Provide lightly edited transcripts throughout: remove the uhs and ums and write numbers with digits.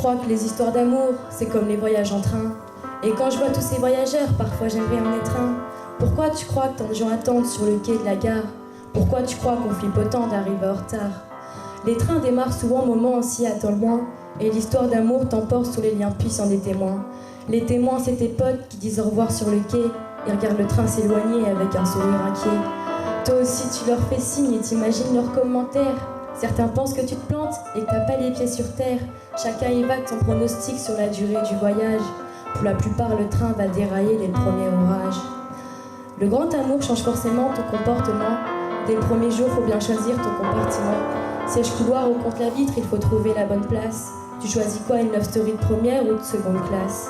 crois que les histoires d'amour, c'est comme les voyages en train. Et quand je vois tous ces voyageurs, parfois j'aimerais en être un. Pourquoi tu crois que tant de gens attendent sur le quai de la gare? Pourquoi tu crois qu'on flippe autant d'arriver en retard? Les trains démarrent souvent au moment où on s'y attend le moins, et l'histoire d'amour t'emporte sous les liens puissants des témoins. Les témoins, c'est tes potes qui disent au revoir sur le quai et regardent le train s'éloigner avec un sourire inquiet. Toi aussi, tu leur fais signe et t'imagines leurs commentaires. Certains pensent que tu te plantes et que t'as pas les pieds sur terre. Chacun évoque son pronostic sur la durée du voyage. Pour la plupart, le train va dérailler les premiers orages. Le grand amour change forcément ton comportement. Dès le premier jour, faut bien choisir ton compartiment. Siège couloir ou contre la vitre, il faut trouver la bonne place. Tu choisis quoi, une love story de première ou de seconde classe?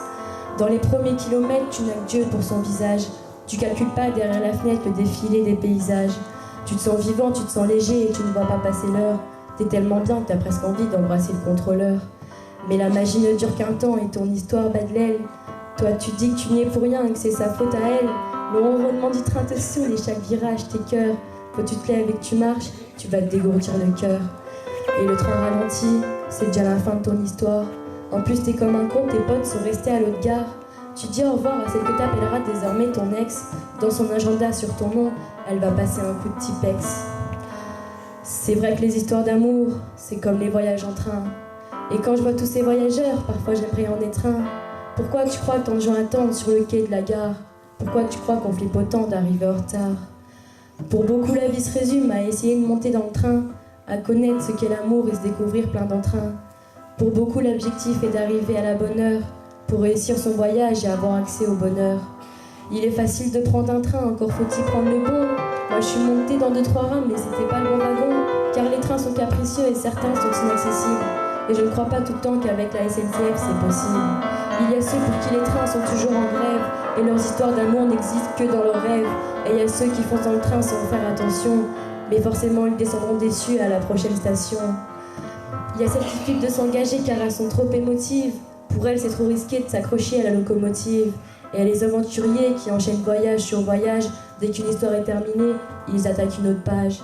Dans les premiers kilomètres, tu n'as que Dieu pour son visage. Tu calcules pas derrière la fenêtre le défilé des paysages. Tu te sens vivant, tu te sens léger et tu ne vois pas passer l'heure. T'es tellement bien que t'as presque envie d'embrasser le contrôleur. Mais la magie ne dure qu'un temps et ton histoire bat de l'aile. Toi tu dis que tu n'y es pour rien et que c'est sa faute à elle. Le ronronnement du train te saoule et chaque virage tes cœurs. Quand tu te lèves et que tu marches, tu vas te dégourdir le cœur. Et le train ralentit, c'est déjà la fin de ton histoire. En plus t'es comme un con, tes potes sont restés à l'autre gare. Tu dis au revoir à celle que t'appelleras désormais ton ex. Dans son agenda sur ton nom, elle va passer un coup de Tipex. C'est vrai que les histoires d'amour, c'est comme les voyages en train. Et quand je vois tous ces voyageurs, parfois j'aimerais en être un. Pourquoi tu crois que tant de gens attendent sur le quai de la gare? Pourquoi tu crois qu'on flippe autant d'arriver en retard? Pour beaucoup, la vie se résume à essayer de monter dans le train, à connaître ce qu'est l'amour et se découvrir plein d'entrain. Pour beaucoup, l'objectif est d'arriver à la bonne heure, pour réussir son voyage et avoir accès au bonheur. Il est facile de prendre un train, encore faut-il prendre le bon. Moi je suis montée dans 2-3 rames, mais c'était pas le bon wagon, car les trains sont capricieux et certains sont inaccessibles. Et je ne crois pas tout le temps qu'avec la SNCF c'est possible. Il y a ceux pour qui les trains sont toujours en grève, et leurs histoires d'amour n'existent que dans leurs rêves. Et il y a ceux qui foncent dans le train sans faire attention, mais forcément ils descendront déçus à la prochaine station. Il y a celles qui flippent de s'engager car elles sont trop émotives. Pour elles, c'est trop risqué de s'accrocher à la locomotive. Et il y a les aventuriers qui enchaînent voyage sur voyage. Dès qu'une histoire est terminée, ils attaquent une autre page.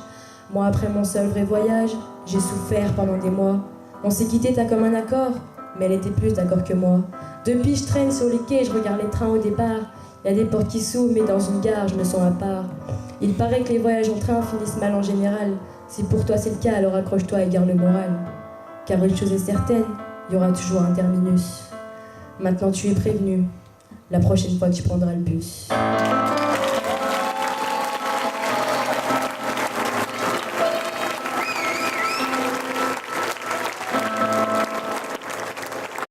Moi, après mon seul vrai voyage, j'ai souffert pendant des mois. On s'est quitté, t'as comme un accord, mais elle était plus d'accord que moi. Depuis, je traîne sur les quais, je regarde les trains au départ. Il y a des portes qui s'ouvrent, mais dans une gare, je me sens à part. Il paraît que les voyages en train finissent mal en général. Si pour toi c'est le cas, alors accroche-toi et garde le moral. Car une chose est certaine, il y aura toujours un terminus. Maintenant tu es prévenu, la prochaine fois tu prendras le bus.